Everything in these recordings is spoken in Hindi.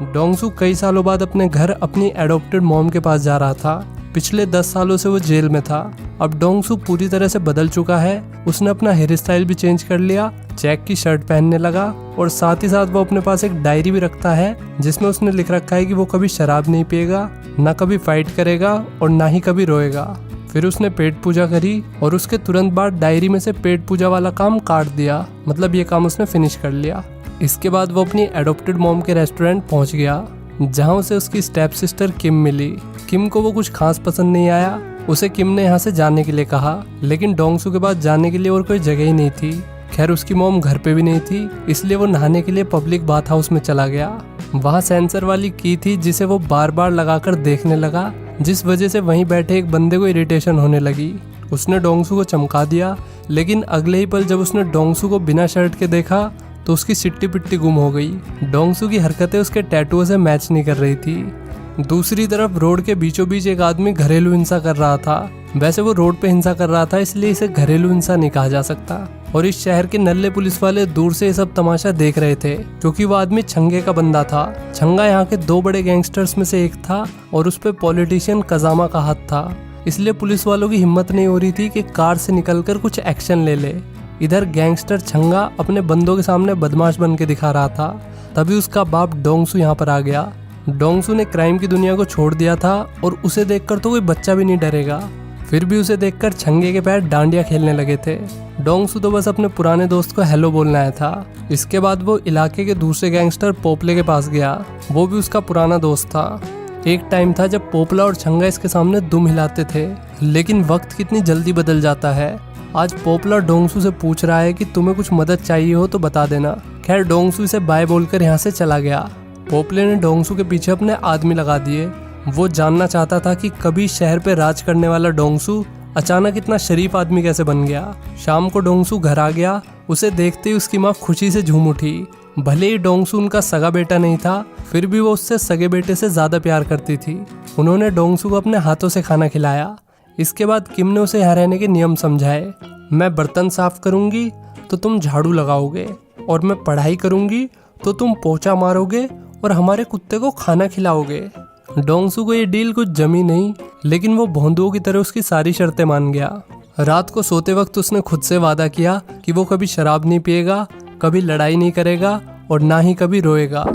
डोंगसू कई सालों बाद अपने घर अपनी एडॉप्टेड मॉम के पास जा रहा था। पिछले 10 सालों से वो जेल में था। अब डोंगसू पूरी तरह से बदल चुका है। उसने अपना हेयर स्टाइल भी चेंज कर लिया, चेक की शर्ट पहनने लगा और साथ ही साथ वो अपने पास एक डायरी भी रखता है जिसमें उसने लिख रखा है कि वो कभी शराब नहीं पिएगा, ना कभी फाइट करेगा और ना ही कभी रोएगा। फिर उसने पेट पूजा करी और उसके तुरंत बाद डायरी में से पेट पूजा वाला काम काट दिया, मतलब ये काम उसने फिनिश कर लिया। इसके बाद वो अपनी एडॉप्टेड मॉम के रेस्टोरेंट पहुंच गया जहां उसे उसकी स्टेप सिस्टर किम मिली। किम को वो कुछ खास पसंद नहीं आया। उसे किम ने यहाँ से जाने के लिए कहा, लेकिन डोंगसू के पास जाने के लिए और कोई जगह ही नहीं थी। खैर उसकी मॉम घर पे भी नहीं थी, इसलिए वो नहाने के लिए पब्लिक बाथ हाउस में चला गया। वहाँ सेंसर वाली की थी जिसे वो बार बार लगाकर देखने लगा, जिस वजह से वहीं बैठे एक बंदे को इरिटेशन होने लगी। उसने डोंगसू को चमका दिया, लेकिन अगले ही पल जब उसने डोंगसू को बिना शर्ट के देखा तो उसकी सिट्टी पिट्टी गुम हो गई। डोंगसू की हरकतें उसके टैटू से मैच नहीं कर रही थी। दूसरी तरफ रोड के बीचों बीच एक आदमी घरेलू हिंसा कर रहा था। वैसे वो रोड पे हिंसा कर रहा था, इसलिए इसे घरेलू हिंसा नहीं कहा जा सकता। और इस शहर के नल्ले पुलिस वाले दूर से ये सब तमाशा देख रहे थे, क्योंकि वो आदमी छंगे का बंदा था। छंगा यहाँ के 2 बड़े गैंगस्टर्स में से एक था और उस पे पॉलिटिशियन कजामा का हाथ था। इसलिए पुलिस वालों की हिम्मत नहीं हो रही थी कि कार से निकलकर कुछ एक्शन ले ले। इधर गैंगस्टर छंगा अपने बंदों के सामने बदमाश बन के दिखा रहा था। तभी उसका बाप डोंगसू यहाँ पर आ गया। डोंगसू ने क्राइम की दुनिया को छोड़ दिया था और उसे देखकर तो कोई बच्चा भी नहीं डरेगा। फिर भी उसे देखकर छंगे के पैर डांडिया खेलने लगे थे। डोंगसू तो बस अपने पुराने दोस्त को हेलो बोलना आया था। इसके बाद वो इलाके के दूसरे गैंगस्टर पोपले के पास गया। वो भी उसका पुराना दोस्त था। एक टाइम था जब पोपला और छंगा इसके सामने दुम हिलाते थे, लेकिन वक्त कितनी जल्दी बदल जाता है। आज पोपला डोंगसू से पूछ रहा है कि तुम्हें कुछ मदद चाहिए हो तो बता देना। खैर डोंगसू इसे बाय बोलकर यहाँ से चला गया। पोपले ने डोंगसू के पीछे अपने आदमी लगा दिए। वो जानना चाहता था कि कभी शहर पे राज करने वाला डोंगसू अचानक इतना शरीफ आदमी कैसे बन गया। शाम को डोंगसू घर आ गया। उसे देखते ही उसकी माँ खुशी से झूम उठी। भले ही डोंगसू उनका सगा बेटा नहीं था, फिर भी वो उससे सगे बेटे से ज्यादा प्यार करती थी। उन्होंने डोंगसू को अपने हाथों से खाना खिलाया। इसके बाद किम ने उसे यहाँ रहने के नियम समझाए। मैं बर्तन साफ करूंगी तो तुम झाड़ू लगाओगे, और मैं पढ़ाई करूंगी तो तुम पोछा मारोगे और हमारे कुत्ते को खाना खिलाओगे। डोंगसू को ये डील कुछ जमी नहीं, लेकिन वो भोंदुओं की तरह उसकी सारी शर्तें मान गया। रात को सोते वक्त उसने खुद से वादा किया कि वो कभी शराब नहीं पिएगा, कभी लड़ाई नहीं करेगा और ना ही कभी रोएगा।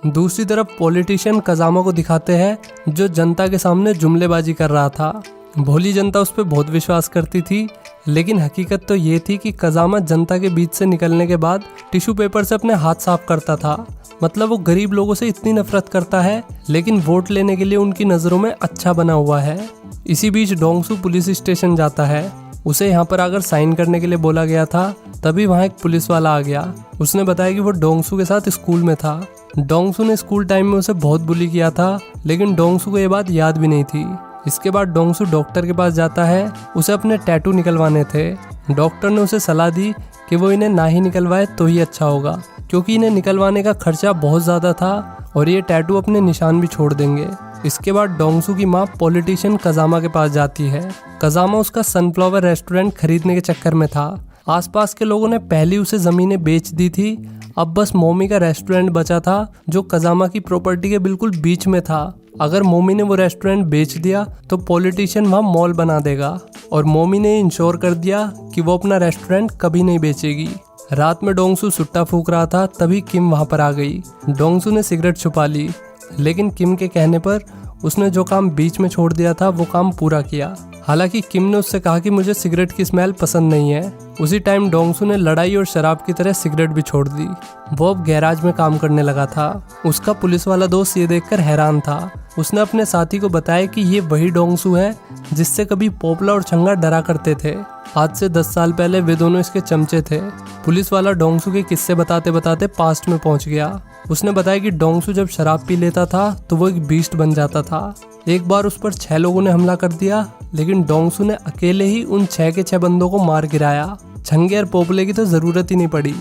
दूसरी तरफ पॉलिटिशियन कजामा को दिखाते हैं, जो जनता के सामने जुमलेबाजी कर रहा था। भोली जनता उस पर बहुत विश्वास करती थी, लेकिन हकीकत तो ये थी कि कजामा जनता के बीच से निकलने के बाद टिश्यू पेपर से अपने हाथ साफ करता था। मतलब वो गरीब लोगों से इतनी नफरत करता है, लेकिन वोट लेने के लिए उनकी नज़रों में अच्छा बना हुआ है। इसी बीच डोंगसू पुलिस स्टेशन जाता है। उसे यहाँ पर आकर साइन करने के लिए बोला गया था। तभी वहाँ एक पुलिस वाला आ गया। उसने बताया कि वो डोंगसू के साथ स्कूल में था। डोंगसू ने स्कूल टाइम में उसे बहुत बुली किया था, लेकिन डोंगसू को ये बात याद भी नहीं थी। इसके बाद डोंगसू डॉक्टर के पास जाता है। उसे अपने टैटू निकलवाने थे। डॉक्टर ने उसे सलाह दी कि वो इन्हें ना ही निकलवाए तो ही अच्छा होगा, क्योंकि इन्हें निकलवाने का खर्चा बहुत ज़्यादा था और ये टैटू अपने निशान भी छोड़ देंगे। इसके बाद डोंगसू की माँ पॉलिटिशियन कजामा के पास जाती है। कजामा उसका सनफ्लावर रेस्टोरेंट खरीदने के चक्कर में था। आसपास के लोगों ने पहले उसे ज़मीनें बेच दी थी। अब बस मोमी का रेस्टोरेंट बचा था, जो कजामा की प्रॉपर्टी के बिल्कुल बीच में था। अगर मोमी ने वो रेस्टोरेंट बेच दिया तो पॉलिटिशियन वहाँ मॉल बना देगा, और मोमी ने इंश्योर कर दिया कि वो अपना रेस्टोरेंट कभी नहीं बेचेगी। रात में डोंगसू सुट्टा फूंक रहा था, तभी किम वहाँ पर आ गई। डोंगसू ने सिगरेट छुपा ली, लेकिन किम के कहने पर उसने जो काम बीच में छोड़ दिया था वो काम पूरा किया। हालांकि किम ने उससे कहा कि मुझे सिगरेट की स्मेल पसंद नहीं है। उसी टाइम डोंगसू ने लड़ाई और शराब की तरह सिगरेट भी छोड़ दी। वो अब गैराज में काम करने लगा था। उसका पुलिस वाला दोस्त ये देखकर हैरान था। उसने अपने साथी को बताया कि ये वही डोंगसू है जिससे कभी पोपला और छंगा डरा करते थे। आज से 10 साल पहले वे दोनों इसके चमचे थे। पुलिस वाला डोंगसू के किस्से बताते बताते पास्ट में पहुंच गया। उसने बताया कि डोंगसू जब शराब पी लेता था तो वो एक बीस्ट बन जाता था। एक बार उस पर 6 लोगों ने हमला कर दिया, लेकिन डोंगसू ने अकेले ही उन 6 के 6 बंदों को मार गिराया। छंगे और पोपले की तो जरूरत ही नहीं पड़ी।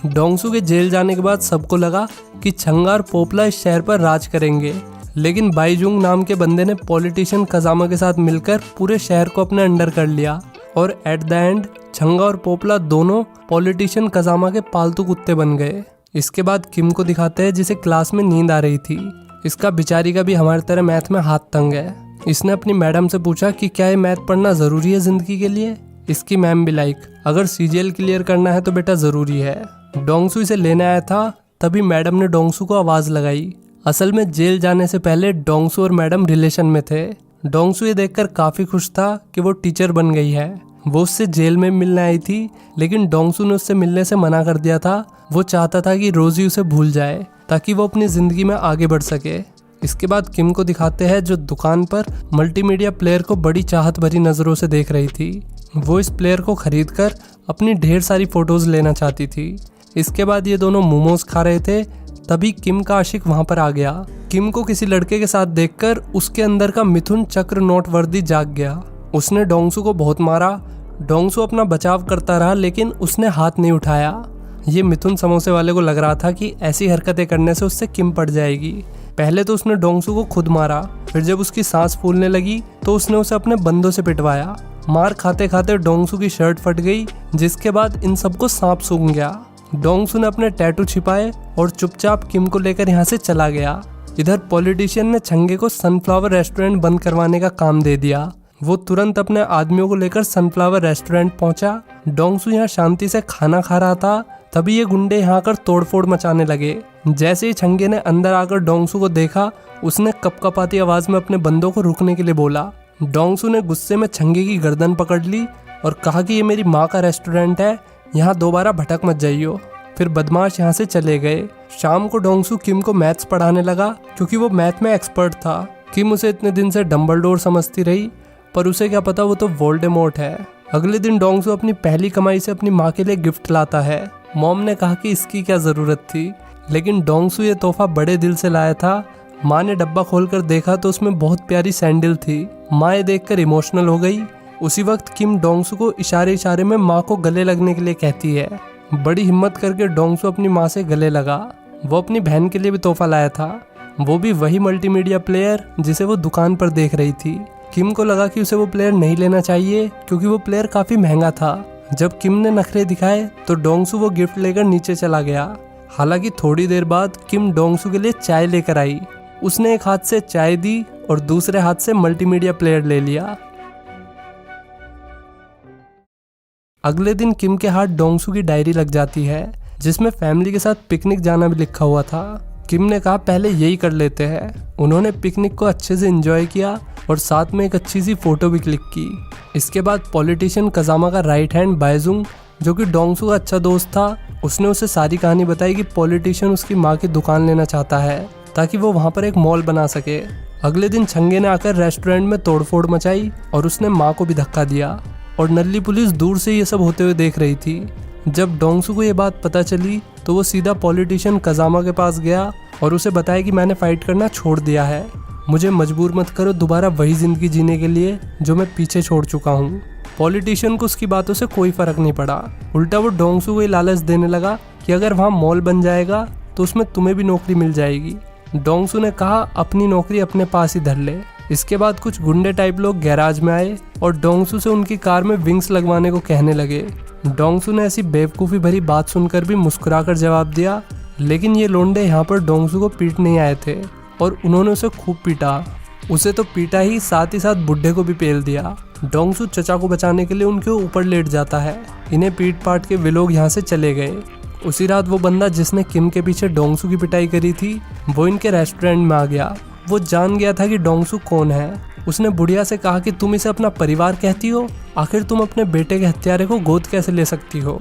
डोंगसू के जेल जाने के बाद सबको लगा कि छंगा और पोपला इस शहर पर राज करेंगे, लेकिन बाईजुंग नाम के बंदे ने पॉलिटिशियन कजामा के साथ मिलकर पूरे शहर को अपने अंडर कर लिया, और एट द एंड छंगा और पोपला दोनों पॉलिटिशियन कजामा के पालतू कुत्ते बन गए। इसके बाद किम को दिखाते हैं जिसे क्लास में नींद आ रही थी। इसका बेचारी का भी हमारी तरह मैथ में हाथ तंग है। इसने अपनी मैडम से पूछा कि क्या ये मैथ पढ़ना ज़रूरी है ज़िंदगी के लिए। इसकी मैम भी लाइक, अगर सीजीएल क्लियर करना है तो बेटा ज़रूरी है। डोंगसू इसे लेने आया था, तभी मैडम ने डोंगसू को आवाज़ लगाई। असल में जेल जाने से पहले डोंगसू और मैडम रिलेशन में थे। डोंगसू ये देखकर काफ़ी खुश था कि वो टीचर बन गई है। वो उससे जेल में मिलने आई थी, लेकिन डोंगसू ने उससे मिलने से मना कर दिया था। वो चाहता था कि रोज़ी उसे भूल जाए ताकि वो अपनी ज़िंदगी में आगे बढ़ सके। इसके बाद किम को दिखाते हैं जो दुकान पर मल्टीमीडिया प्लेयर को बड़ी चाहत भरी नज़रों से देख रही थी। वो इस प्लेयर को खरीदकर अपनी ढेर सारी फ़ोटोज़ लेना चाहती थी। इसके बाद ये दोनों मोमोज खा रहे थे, तभी किम का आशिक वहाँ पर आ गया। किम को किसी लड़के के साथ देखकर उसके अंदर का मिथुन चक्र नोट वर्दी जाग गया। उसने डोंगसू को बहुत मारा। डोंगसू अपना बचाव करता रहा, लेकिन उसने हाथ नहीं उठाया। ये मिथुन समोसे वाले को लग रहा था कि ऐसी हरकतें करने से उससे किम पड़ जाएगी। पहले तो उसने डोंगसू को खुद मारा, फिर जब उसकी सांस फूलने लगी तो उसने उसे अपने बंदों से पिटवाया। मार खाते खाते डोंगसू की शर्ट फट गई, जिसके बाद इन सबको सांप सूंघ गया। डोंगसू ने अपने टैटू छिपाए और चुपचाप किम को लेकर यहाँ से चला गया। इधर पॉलिटिशियन ने छंगे को सनफ्लावर रेस्टोरेंट बंद करवाने का काम दे दिया। वो तुरंत अपने आदमियों को लेकर सनफ्लावर रेस्टोरेंट पहुंचा। डोंगसू यहाँ शांति से खाना खा रहा था, तभी ये गुंडे यहाँ आकर तोड़फोड़ मचाने लगे। जैसे ही छंगे ने अंदर आकर डोंगसू को देखा, उसने कपकपाती आवाज में अपने बंदों को रुकने के लिए बोला। डोंगसू ने गुस्से में छंगे की गर्दन पकड़ ली और कहा कि ये मेरी माँ का रेस्टोरेंट है, यहाँ दोबारा भटक मत जाइयो। फिर बदमाश यहाँ से चले गए। शाम को डोंगसू किम को मैथ्स पढ़ाने लगा, क्योंकि वो मैथ में एक्सपर्ट था। किम उसे इतने दिन से डम्बलडोर समझती रही, पर उसे क्या पता वो तो वोल्डेमॉर्ट है। अगले दिन डोंगसू अपनी पहली कमाई से अपनी माँ के लिए गिफ्ट लाता है। मॉम ने कहा कि इसकी क्या ज़रूरत थी, लेकिन डोंगसू ये तोहफा बड़े दिल से लाया था। माँ ने डब्बा खोलकर देखा तो उसमें बहुत प्यारी सैंडल थी। माँ ये देखकर इमोशनल हो गई। उसी वक्त किम डोंगसू को इशारे इशारे में माँ को गले लगने के लिए कहती है। बड़ी हिम्मत करके डोंगसू अपनी माँ से गले लगा। वो अपनी बहन के लिए भी तोहफा लाया था, वो भी वही मल्टीमीडिया प्लेयर जिसे वो दुकान पर देख रही थी। किम को लगा कि उसे वो प्लेयर नहीं लेना चाहिए, क्योंकि वो प्लेयर काफ़ी महंगा था। जब किम ने नखरे दिखाए तो डोंगसू वो गिफ्ट लेकर नीचे चला गया। हालांकि थोड़ी देर बाद किम डोंगसू के लिए चाय लेकर आई। उसने एक हाथ से चाय दी और दूसरे हाथ से मल्टीमीडिया प्लेयर ले लिया। अगले दिन किम के हाथ डोंगसू की डायरी लग जाती है, जिसमें फैमिली के साथ पिकनिक जाना भी लिखा हुआ था। किम ने कहा पहले यही कर लेते हैं। उन्होंने पिकनिक को अच्छे से एंजॉय किया और साथ में एक अच्छी सी फोटो भी क्लिक की। इसके बाद पॉलिटिशियन कजामा का राइट हैंड बायजुंग, जो कि डोंगसू का अच्छा दोस्त था, उसने उसे सारी कहानी बताई कि पॉलिटिशियन उसकी माँ की दुकान लेना चाहता है ताकि वो वहाँ पर एक मॉल बना सके। अगले दिन छंगे ने आकर रेस्टोरेंट में तोड़फोड़ मचाई और उसने माँ को भी धक्का दिया और नल्ली पुलिस दूर से ये सब होते हुए देख रही थी। जब डोंगसू को ये बात पता चली तो वो सीधा पॉलिटिशियन कजामा के पास गया और उसे बताया कि मैंने फाइट करना छोड़ दिया है, मुझे मजबूर मत करो दोबारा वही ज़िंदगी जीने के लिए जो मैं पीछे छोड़ चुका हूँ। पॉलिटिशियन को उसकी बातों से कोई फ़र्क नहीं पड़ा, उल्टा वो डोंगसू को ये लालच देने लगा कि अगर वहाँ मॉल बन जाएगा तो उसमें तुम्हें भी नौकरी मिल जाएगी। डोंगसू ने कहा अपनी नौकरी अपने पास ही धर ले। इसके बाद कुछ गुंडे टाइप लोग गैराज में आए और डोंगसू से उनकी कार में विंग्स लगवाने को कहने लगे। डोंगसू ने ऐसी बेवकूफ़ी भरी बात सुनकर भी मुस्कुराकर जवाब दिया, लेकिन ये लोंडे यहाँ पर डोंगसू को पीटने आए थे और उन्होंने उसे खूब पीटा। उसे तो पीटा ही, साथ बुड्ढे को भी पेल दिया। डोंगसू चचा को बचाने के लिए उनके ऊपर लेट जाता है। इन्हें पीट पाट के वे लोग यहाँ से चले गए। उसी रात वो बंदा जिसने किम के पीछे डोंगसू की पिटाई करी थी, वो इनके रेस्टोरेंट में आ गया। वो जान गया था कि डोंगसू कौन है। उसने बुढ़िया से कहा कि तुम इसे अपना परिवार कहती हो, आखिर तुम अपने बेटे के हत्यारे को गोद कैसे ले सकती हो।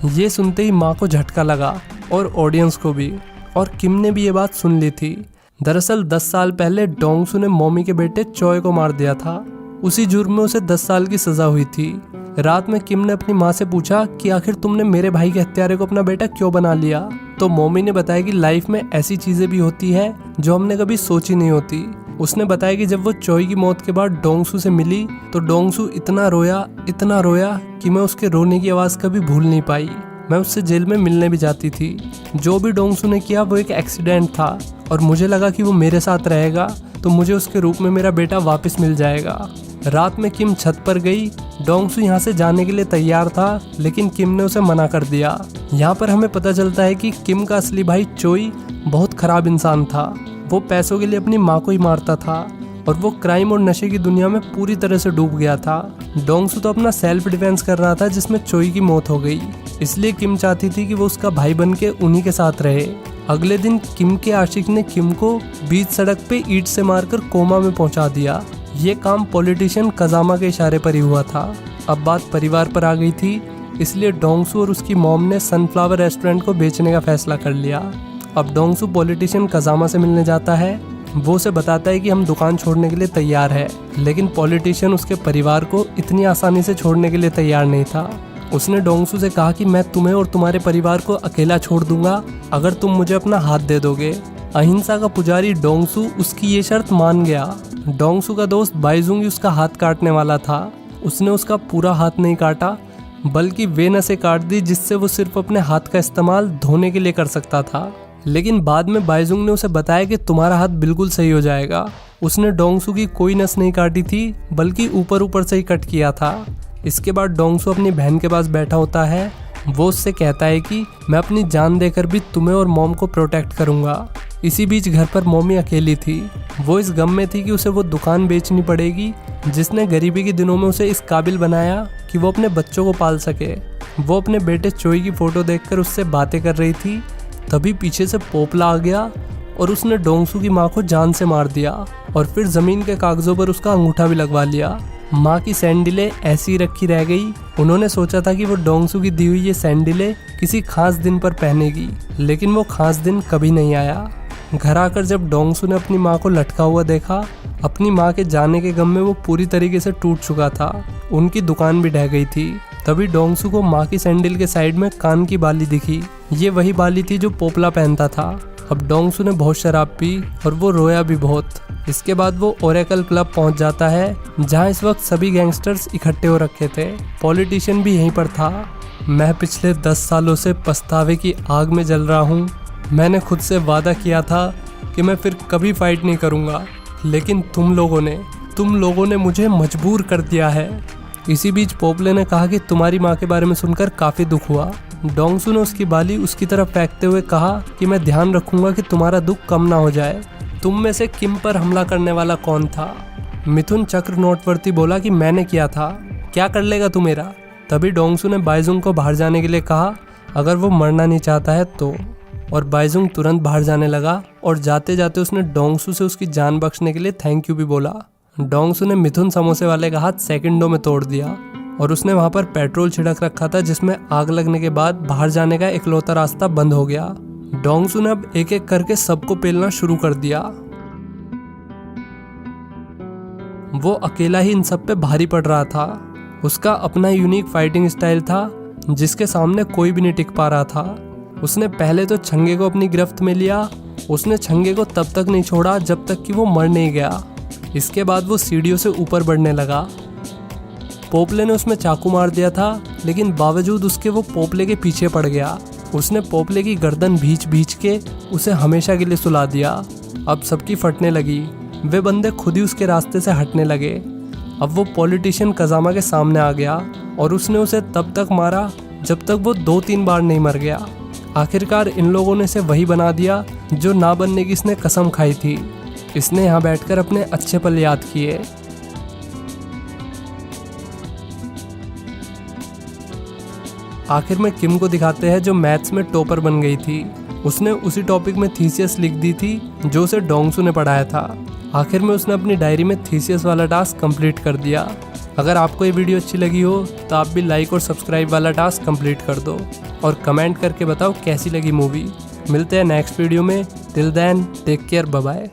ये सुनते ही माँ को झटका लगा और ऑडियंस को भी, और किम ने भी ये बात सुन ली थी। दरअसल 10 साल पहले डोंगसू ने मॉमी के बेटे चॉय को मार दिया था। उसी जुर्म में उसे 10 साल की सजा हुई थी। रात में किम ने अपनी माँ से पूछा कि आखिर तुमने मेरे भाई के हत्यारे को अपना बेटा क्यों बना लिया। तो मॉमी ने बताया कि लाइफ में ऐसी चीजें भी होती है जो हमने कभी सोची नहीं होती। उसने बताया कि जब वो चॉय की मौत के बाद डोंगसू से मिली तो डोंगसू इतना रोया कि मैं उसके रोने की आवाज़ कभी भूल नहीं पाई। मैं उससे जेल में मिलने भी जाती थी। जो भी डोंगसू ने किया वो एक एक्सीडेंट था और मुझे लगा कि वो मेरे साथ रहेगा तो मुझे उसके रूप में मेरा बेटा वापस मिल जाएगा। रात में किम छत पर गई। डोंगसू यहाँ से जाने के लिए तैयार था, लेकिन किम ने उसे मना कर दिया। यहाँ पर हमें पता चलता है कि किम का असली भाई चोई बहुत खराब इंसान था। वो पैसों के लिए अपनी माँ को ही मारता था और वो क्राइम और नशे की दुनिया में पूरी तरह से डूब गया था। डोंगसू तो अपना सेल्फ डिफेंस कर रहा था, जिसमें चोई की मौत हो गई। इसलिए किम चाहती थी कि वो उसका भाई बन के उन्हीं के साथ रहे। अगले दिन किम के आशिक ने किम को बीच सड़क पे ईंट से मारकर कोमा में पहुंचा दिया। ये काम पॉलिटिशियन कजामा के इशारे पर ही हुआ था। अब बात परिवार पर आ गई थी, इसलिए डोंगसू और उसकी मॉम ने सनफ्लावर रेस्टोरेंट को बेचने का फैसला कर लिया। अब डोंगसू पॉलिटिशियन कजामा से मिलने जाता है। वो उसे बताता है कि हम दुकान छोड़ने के लिए तैयार है, लेकिन पॉलिटिशियन उसके परिवार को इतनी आसानी से छोड़ने के लिए तैयार नहीं था। उसने डोंगसू से कहा कि मैं तुम्हें और तुम्हारे परिवार को अकेला छोड़ दूंगा अगर तुम मुझे अपना हाथ दे दोगे। अहिंसा का पुजारी डोंगसू उसकी ये शर्त मान गया। डोंगसू का दोस्त बाइजुंग उसका हाथ काटने वाला था। उसने उसका पूरा हाथ नहीं काटा, बल्कि वे नसें काट दी जिससे वो सिर्फ अपने हाथ का इस्तेमाल धोने के लिए कर सकता था। लेकिन बाद में बाइजुंग ने उसे बताया कि तुम्हारा हाथ बिल्कुल सही हो जाएगा। उसने डोंगसू की कोई नस नहीं काटी थी, बल्कि ऊपर ऊपर से ही कट किया था। इसके बाद डोंगसू अपनी बहन के पास बैठा होता है। वो उससे कहता है कि मैं अपनी जान देकर भी तुम्हें और मॉम को प्रोटेक्ट करूंगा। इसी बीच घर पर मॉमी अकेली थी। वो इस गम में थी कि उसे वो दुकान बेचनी पड़ेगी जिसने गरीबी के दिनों में उसे इस काबिल बनाया कि वो अपने बच्चों को पाल सके। वो अपने बेटे चोई की फोटो देखकर उससे बातें कर रही थी, तभी पीछे से पोपला आ गया और उसने डोंगसू की माँ को जान से मार दिया और फिर जमीन के कागजों पर उसका अंगूठा भी लगवा लिया। माँ की सैंडलें ऐसी ही रखी रह गई। उन्होंने सोचा था कि वो डोंगसू की दी हुई ये सैंडलें किसी खास दिन पर पहनेगी, लेकिन वो खास दिन कभी नहीं आया। घर आकर जब डोंगसू ने अपनी माँ को लटका हुआ देखा, अपनी माँ के जाने के गम में वो पूरी तरीके से टूट चुका था। उनकी दुकान भी ढह गई थी। तभी डोंगसू को माँ की सैंडल के साइड में कान की बाली दिखी। ये वही बाली थी जो पोपला पहनता था। अब डोंगसू ने बहुत शराब पी और वो रोया भी बहुत। इसके बाद वो ओरेकल क्लब पहुंच जाता है, जहां इस वक्त सभी गैंगस्टर्स इकट्ठे हो रखे थे। पॉलिटिशियन भी यहीं पर था। मैं पिछले 10 सालों से पछतावे की आग में जल रहा हूँ। मैंने खुद से वादा किया था कि मैं फिर कभी फाइट नहीं करूँगा, लेकिन तुम लोगों ने मुझे मजबूर कर दिया है। इसी बीच पोपले ने कहा कि तुम्हारी माँ के बारे में सुनकर काफ़ी दुख हुआ। डोंगसू ने उसकी बाली उसकी तरफ फेंकते हुए कहा कि मैं ध्यान रखूंगा कि तुम्हारा दुख कम ना हो जाए। तुम में से किम पर हमला करने वाला कौन था? मिथुन चक्र नोटवर्ती बोला कि मैंने किया था। क्या कर लेगा तू मेरा? तभी डोंगसू ने बाइजुंग को बाहर जाने के लिए कहा, अगर वो मरना नहीं चाहता है तो। और बाइजुंग तुरंत बाहर जाने लगा और जाते जाते उसने डोंगसू से उसकी जान बख्शने के लिए थैंक यू भी बोला। डोंगसू ने मिथुन समोसे वाले का हाथ सेकंडों में तोड़ दिया और उसने वहां पर पेट्रोल छिड़क रखा था, जिसमें आग लगने के बाद बाहर जाने का इकलौता रास्ता बंद हो गया। डोंगसू ने अब एक एक करके सबको पेलना शुरू कर दिया। वो अकेला ही इन सब पे भारी पड़ रहा था। उसका अपना यूनिक फाइटिंग स्टाइल था जिसके सामने कोई भी नहीं टिक पा रहा था। उसने पहले तो छंगे को अपनी गिरफ्त में लिया। उसने छंगे को तब तक नहीं छोड़ा जब तक कि वो मर नहीं गया। इसके बाद वो सीढ़ियों से ऊपर बढ़ने लगा। पोपले ने उसमें चाकू मार दिया था, लेकिन बावजूद उसके वो पोपले के पीछे पड़ गया। उसने पोपले की गर्दन भींच के उसे हमेशा के लिए सुला दिया। अब सबकी फटने लगी। वे बंदे खुद ही उसके रास्ते से हटने लगे। अब वो पॉलिटिशियन कजामा के सामने आ गया और उसने उसे तब तक मारा जब तक वो 2-3 बार नहीं मर गया। आखिरकार इन लोगों ने इसे वही बना दिया जो ना बनने की इसने कसम खाई थी। इसने यहाँ बैठकर अपने अच्छे पल याद किए। आखिर में किम को दिखाते हैं जो मैथ्स में टॉपर बन गई थी। उसने उसी टॉपिक में थीसियस लिख दी थी जो उसे डोंगसू ने पढ़ाया था। आखिर में उसने अपनी डायरी में थीसियस वाला टास्क कंप्लीट कर दिया। अगर आपको ये वीडियो अच्छी लगी हो तो आप भी लाइक और सब्सक्राइब वाला टास्क कंप्लीट कर दो और कमेंट करके बताओ कैसी लगी मूवी। मिलते हैं नेक्स्ट वीडियो में। Till then take care, bye bye.